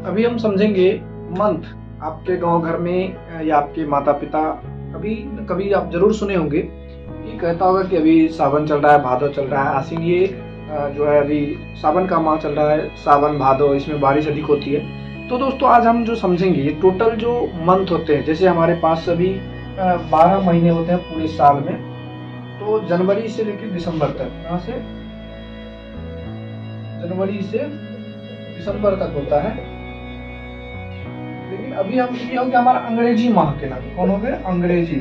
अभी हम समझेंगे मंथ। आपके गांव घर में या आपके माता पिता कभी कभी आप जरूर सुने होंगे कि कहता होगा कि अभी सावन चल रहा है, भादो चल रहा है, आसीन, ये जो है अभी सावन का माह चल रहा है, सावन भादो, इसमें बारिश अधिक होती है। तो दोस्तों आज हम जो समझेंगे ये टोटल जो मंथ होते हैं, जैसे हमारे पास अभी 12 महीने होते हैं पूरे साल में। तो जनवरी से लेकर दिसंबर तक, कहाँ से जनवरी से दिसंबर तक होता है। लेकिन अभी हम ये हो गया हमारा अंग्रेजी माह के नाम। कौन हो गए? अंग्रेजी,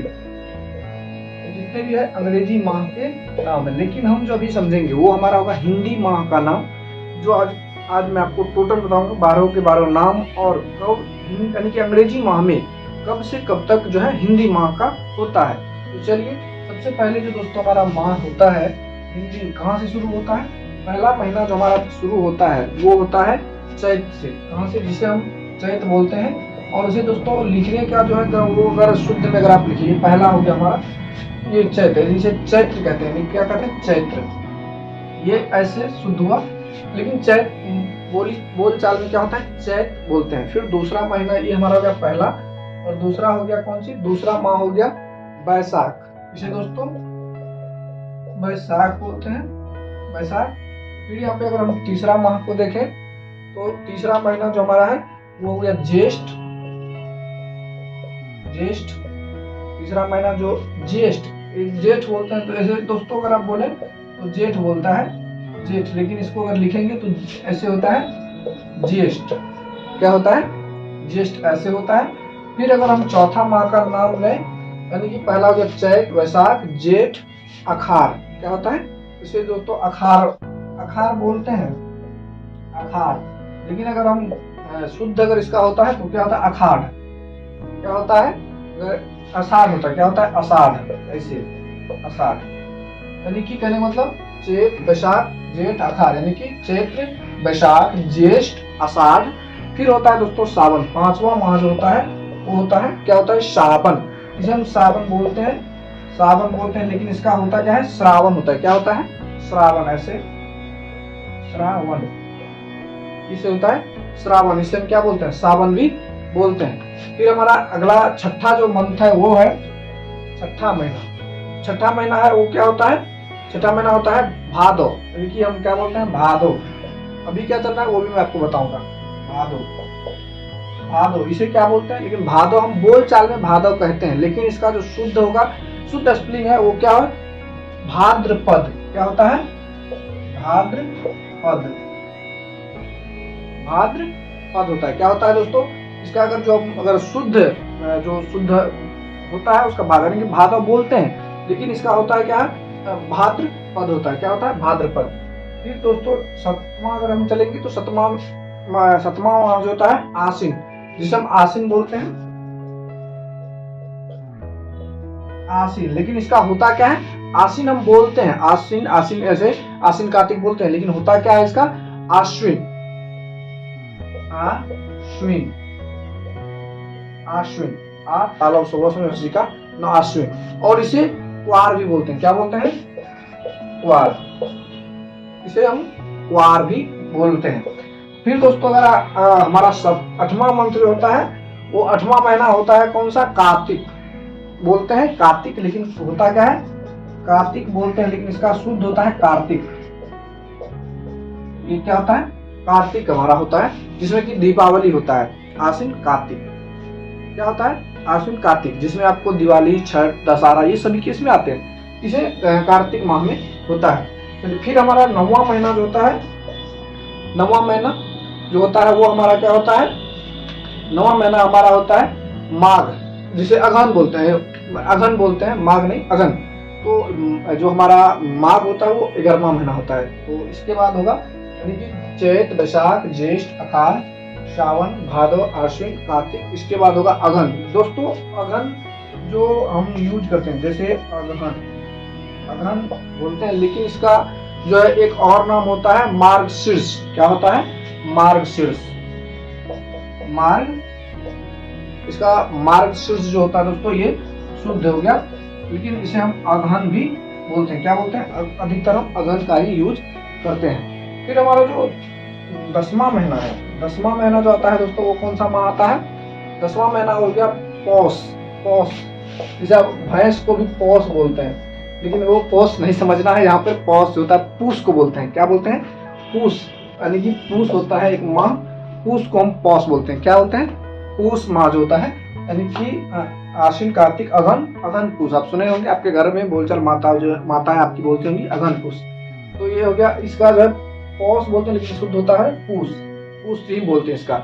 जितने भी है अंग्रेजी माह के नाम है। लेकिन हम जो अभी समझेंगे वो हमारा होगा हिंदी माह का नाम, जो आज मैं आपको टोटल बताऊंगा 12 के 12 नाम, और कब यानी कि अंग्रेजी माह में कब से कब तक जो है हिंदी माह का होता है। तो चलिए, सबसे पहले जो दोस्तों हमारा माह होता है हिंदी, कहाँ से शुरू होता है? पहला महीना जो हमारा शुरू होता है वो होता है चैत से। कहाँ से? जिसे हम चैत बोलते हैं। और उसे दोस्तों लिखने का जो है वो अगर शुद्ध में अगर आप लिखिए, पहला हो गया हमारा ये चैत है, जिसे चैत्र कहते हैं। क्या कहते हैं? चैत्र। ये ऐसे शुद्ध हुआ। लेकिन चैत बोल चाल में क्या होता है? चैत बोलते हैं। फिर दूसरा महीना ये हमारा हो गया पहला, और दूसरा हो गया कौन सी? दूसरा माह हो गया बैसाख। इसे दोस्तों बैसाख बोलते हैं, बैसाख। फिर यहाँ पे अगर हम तीसरा माह को देखें तो तीसरा महीना जो हमारा है वो हो गया ज्येष्ठ। ज्येष्ठ तीसरा महीना जो जेठ बोलते हैं। तो ऐसे दोस्तों अगर आप बोले तो जेठ बोलता है, जेठ। लेकिन इसको अगर लिखेंगे तो ऐसे होता है ज्येष्ठ। क्या होता है? ज्येष्ठ ऐसे होता है। फिर अगर हम चौथा माह का नाम लें, यानी कि पहला हो गया चैत, वैशाख, जेठ, आषाढ़। क्या होता है? इसे दोस्तों आषाढ़ बोलते हैं, आषाढ़। लेकिन अगर हम शुद्ध अगर इसका होता है तो क्या होता है? आषाढ़। क्या होता है? आषाढ़ होता है। क्या होता है? आषाढ़। ऐसे आषाढ़, यानी कि कहने मतलब चैत, वैशाख, जेठ, आषाढ़, यानी कि चैत्र, वैशाख, ज्येष्ठ, आषाढ़। फिर होता है दोस्तों सावन। पांचवा माह जो होता है वो होता है, क्या होता है? सावन। इसे हम सावन बोलते हैं, सावन बोलते हैं। लेकिन इसका होता क्या है? श्रावण होता है। क्या होता है? श्रावण। ऐसे श्रावण, इसे होता है श्रावण। इसे हम क्या बोलते हैं? सावन भी बोलते हैं। फिर हमारा अगला छठा जो मंथ है वो है छठा महीना। छठा महीना है वो क्या होता है? छठा महीना होता है भादो, यानी कि हम क्या बोलते हैं? भादो। अभी क्या चल रहा है वो भी मैं आपको बताऊंगा। भादो, भादो इसे क्या बोलते हैं? लेकिन भादो हम बोल चाल में भादो कहते हैं, लेकिन इसका जो शुद्ध होगा, शुद्ध स्पेलिंग है वो क्या है? भाद्रपद। क्या होता है? भाद्रपद, भाद्रपद होता है। क्या होता है दोस्तों? इसका अगर शुद्ध होता है उसका भाग, यानी कि भादो बोलते हैं, लेकिन इसका होता है क्या? भाद्रपद होता है। क्या होता है? भाद्रपद। फिर दोस्तों सतमा अगर हम चलेंगे तो सतमा जो होता है आश्विन, जिसे हम आश्विन बोलते हैं, आश्विन। लेकिन इसका होता क्या है? आश्विन हम बोलते हैं, आश्विन, आश्विन ऐसे आश्विन कार्तिक बोलते हैं, लेकिन होता क्या है इसका? आश्विन, आश्विन, आश्विन, तालब जी का न आश्विन। और इसे क्वार भी बोलते हैं। क्या बोलते हैं? क्वार। इसे हम क्वार भी बोलते हैं। फिर दोस्तों अगर हमारा आठवां मंत्र होता है वो आठवां महीना होता है कौन सा? कार्तिक बोलते हैं, कार्तिक। लेकिन होता क्या है? कार्तिक बोलते हैं, लेकिन इसका शुद्ध होता है कार्तिक। ये क्या होता है? कार्तिक हमारा होता है, जिसमें कि दीपावली होता है। आश्विन कार्तिक। क्या होता है? आश्विन कार्तिक, जिसमें आपको दिवाली, छठ, दशहरा ये सभी केस में आते हैं। इसे कार्तिक माह में होता है। फिर हमारा नौवां महीना जो होता है, नौवां महीना जो होता है वो हमारा क्या होता है? नौवां महीना हमारा होता है माघ, जिसे अगहन बोलते हैं। अगहन बोलते हैं, माघ नहीं, अगहन। तो जो हमारा माघ होता है वो 11वां महीना होता है। तो इसके बाद होगा यानी कि चैत, वैशाख, ज्येष्ठ, आषाढ़, सावन, भादो, आश्विन, कार्तिक। इसके बाद होगा अगहन। दोस्तों अगहन जो हम यूज करते हैं, जैसे अगहन बोलते हैं, लेकिन इसका जो है एक और नाम होता है मार्गशीर्ष। क्या होता है? मार्गशीर्ष। इसका मार्गशीर्ष जो होता है दोस्तों ये शुद्ध हो गया, लेकिन इसे हम अगहन भी बोलते हैं। क्या बोलते हैं? अधिकतर हम अगहन का ही यूज करते हैं। फिर हमारा जो 10वां महीना है, 10वां महीना जो आता है दोस्तों वो कौन सा माह आता है? 10वां महीना हो गया पौष। पौष, जैसे आप भैंस को भी पौष बोलते हैं, लेकिन वो पौष नहीं समझना है, यहाँ पे पौष होता है पूष को बोलते हैं। क्या बोलते हैं? पूष, यानी कि पूष होता है एक माह, पूष को हम पौष बोलते हैं। क्या बोलते हैं? पूष माह जो होता है, यानी कि आश्विन कार्तिक अगहन, अगहन पूष। आप सुने होंगे, आपके घर में बोलचाल माताएं आपकी बोलती होंगी अगहन पूष। तो ये हो गया, इसका जो है पौष बोलते हैं, लेकिन शुद्ध होता है पूष, पूष ही बोलते हैं इसका।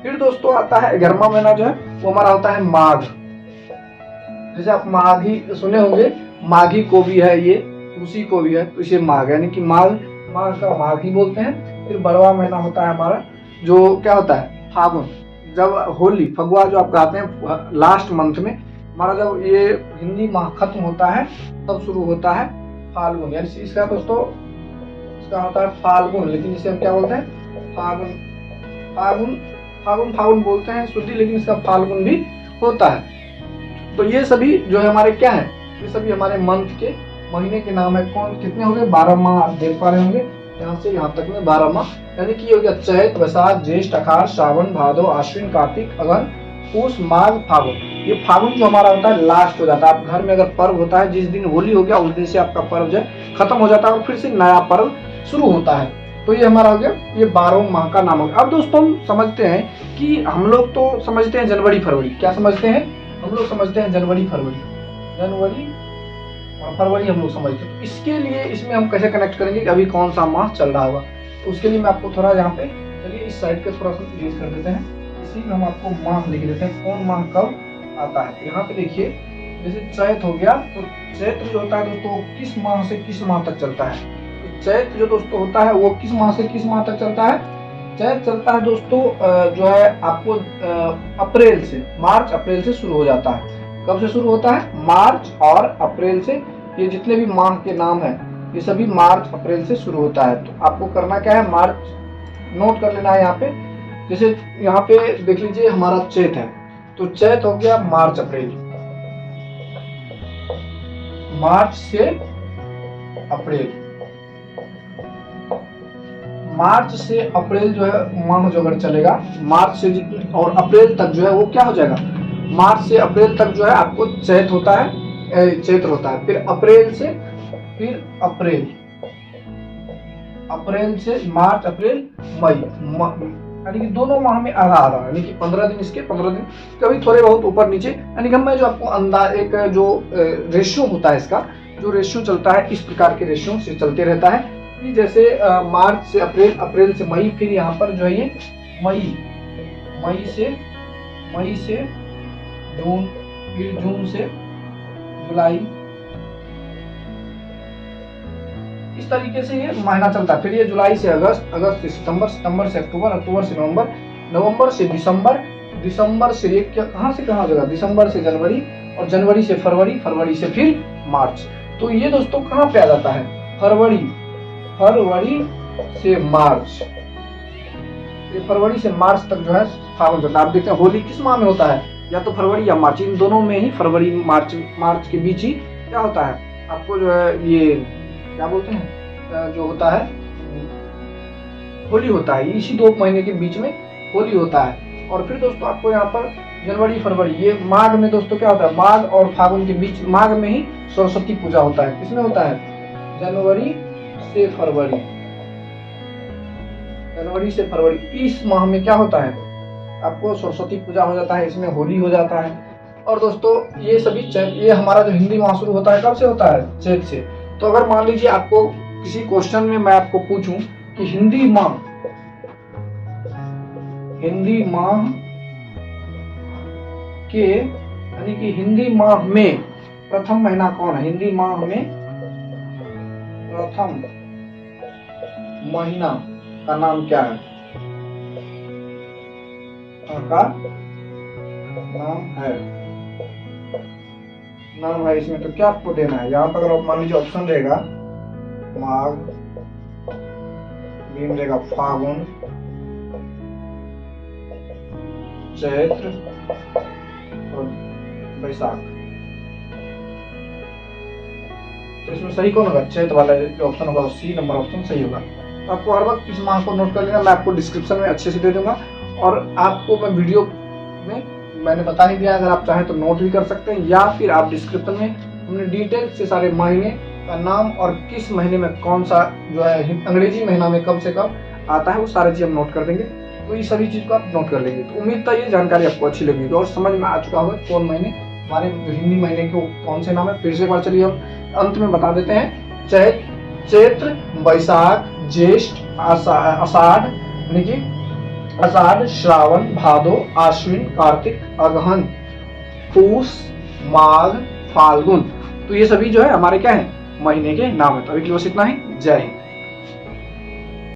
फिर दोस्तों आता है 11वां महीना जो है वो हमारा होता है माघ। जैसे आप माघी सुने होंगे, माघी को भी है ये, उसी को भी है, तो इसे माघ, यानी कि माघ, माघ का माघी बोलते हैं। फिर 12वां महीना होता है हमारा जो क्या होता है? फागुन। जब होली, फगुआ जो आप कहते हैं लास्ट मंथ में हमारा जब ये हिंदी माह खत्म होता है तब शुरू होता है फाल्गुन। यानी इसका दोस्तों इसका होता है फाल्गुन, लेकिन इसे हम क्या बोलते हैं? फागुन। फागुन, फागुन, फागुन बोलते हैं शुद्धि, लेकिन इसका फाल्गुन भी होता है। तो ये सभी जो है हमारे क्या है? ये सभी हमारे मंथ के, महीने के नाम है। कौन कितने हो गए? 12 माह आप देख पा रहे होंगे, यहाँ से यहाँ तक में 12 माह, यानी कि ये हो गया चैत, वैशाख, ज्येष्ठ, आषाढ़, श्रावण, भादो, आश्विन, कार्तिक, अगहन, पूष, माघ, फागुन। ये फागुन जो हमारा होता है लास्ट हो जाता है। आप घर में अगर पर्व होता है, जिस दिन होली हो गया उस दिन से आपका पर्व जो है खत्म हो जाता है और फिर से नया पर्व शुरू होता है। तो ये हमारा हो गया, ये 12 माह का नाम हो गया। अब दोस्तों हम समझते हैं कि हम लोग तो समझते हैं जनवरी फरवरी। क्या समझते हैं? हम लोग समझते हैं जनवरी फरवरी, जनवरी और फरवरी हम लोग समझते हैं। तो इसके लिए इसमें हम कैसे कनेक्ट करेंगे कि अभी कौन सा माह चल रहा होगा? तो उसके लिए मैं आपको थोड़ा यहाँ पे, चलिए इस साइड के थोड़ा सा इरेज कर देते हैं, इसी में हम आपको माह लिख देते हैं, कौन माह कब आता है। यहाँ पे देखिए, जैसे चैत हो गया, तो चैत जो होता है दोस्तों किस माह से किस माह तक चलता है? तो चैत जो दोस्तों होता है वो किस माह से किस माह तक चलता है? चैत चलता है दोस्तों जो है आपको अप्रैल से, मार्च अप्रैल से शुरू हो जाता है। कब से शुरू होता है? मार्च और अप्रैल से। ये जितने भी माह के नाम है ये सभी मार्च अप्रैल से शुरू होता है। तो आपको करना क्या है? मार्च नोट कर लेना है यहाँ पे। जैसे यहाँ पे देख लीजिए हमारा चैत है, तो चैत हो गया मार्च अप्रैल, मार्च से अप्रैल, मार्च से अप्रैल जो है माह जो अगर चलेगा, मार्च से और अप्रैल तक जो है वो क्या हो जाएगा? मार्च से अप्रैल तक जो है आपको चैत होता है, चैत्र होता है। फिर अप्रैल से, फिर अप्रैल, अप्रैल से मार्च, अप्रैल, मई, यानी कि दोनों माह में आधा आधा, यानी कि 15 दिन इसके 15 दिन, कभी थोड़े बहुत ऊपर नीचे, यानी कि मैं जो आपको अंदाज एक जो रेशियो होता है, इसका जो रेशियो चलता है इस प्रकार के रेशियो से चलते रहता है कि जैसे मार्च से अप्रैल, अप्रैल से मई, फिर यहाँ पर जो है ये मई, मई से जून, फिर जून से जुलाई, इस तरीके से ये महीना चलता है। फिर ये जुलाई से अगस्त, अगस्त से सितंबर, सितंबर से अक्टूबर, अक्टूबर से नवंबर, नवंबर से दिसंबर, दिसंबर से ये कहाँ से कहाँ जगह, दिसंबर से जनवरी, और जनवरी से फरवरी, फरवरी से फिर मार्च। तो ये दोस्तों कहाँ पे आ जाता है? फरवरी, फरवरी से मार्च, ये फरवरी से मार्च तक जो है फागुन चलता है। आप देखते हैं होली किस माह में होता है? या तो फरवरी या मार्च, इन दोनों में ही, फरवरी मार्च, मार्च के बीच ही क्या होता है आपको जो है ये क्या बोलते हैं जो होता है होली होता है। इसी 2 महीने के बीच में होली होता है। और फिर दोस्तों आपको यहाँ पर जनवरी फरवरी, ये माघ में दोस्तों क्या होता है? माघ और फागुन के बीच, माघ में ही सरस्वती पूजा होता है। किसमें होता है? जनवरी से फरवरी, जनवरी से फरवरी, इस माह में क्या होता है? आपको सरस्वती पूजा हो जाता है, इसमें होली हो जाता है। और दोस्तों ये सभी ये हमारा जो हिंदी माह शुरू होता है कब से होता है? चैत से। तो अगर मान लीजिए आपको किसी क्वेश्चन में मैं आपको पूछूं कि हिंदी माह के, यानी कि हिंदी माह में प्रथम महीना कौन है? हिंदी माह में प्रथम महीना का नाम क्या है? का नाम है इसमें, तो क्या आपको देना है? यहाँ पर अगर मान लीजिए ऑप्शन रहेगा माघ, बी में रहेगा फागुन, चैत्र और बैसाख, तो इसमें सही कौन होगा? चैत्र वाला जो ऑप्शन होगा सी नंबर ऑप्शन सही होगा। तो आपको हर वक्त इस माह को नोट कर लेना, मैं आपको डिस्क्रिप्शन में अच्छे से दे दूंगा। और आपको मैं वीडियो में मैंने बता ही दिया, अगर आप चाहें तो नोट भी कर सकते हैं, या फिर आप डिस्क्रिप्शन में हमने डिटेल से सारे महीने का नाम और किस महीने में कौन सा जो है अंग्रेजी महीना में कब से कब आता है वो सारी चीज़ हम नोट कर देंगे। तो ये सभी चीज़ को आप नोट कर लेंगे। तो उम्मीद था ये जानकारी आपको अच्छी लगेगी और समझ में आ चुका होगा कौन महीने हमारे हिंदी महीने के कौन से नाम है। फिर से एक बार चलिए हम अंत में बता देते हैं। चैत्र, बैसाख, ज्येष्ठ, आषाढ़ यानी कि आषाढ़, श्रावण, भादो, आश्विन, कार्तिक, अगहन, पूस, माघ, फाल्गुन। तो ये सभी जो है हमारे क्या है महीने के नाम है। तो अभी के लिए बस इतना ही। जय हिंद।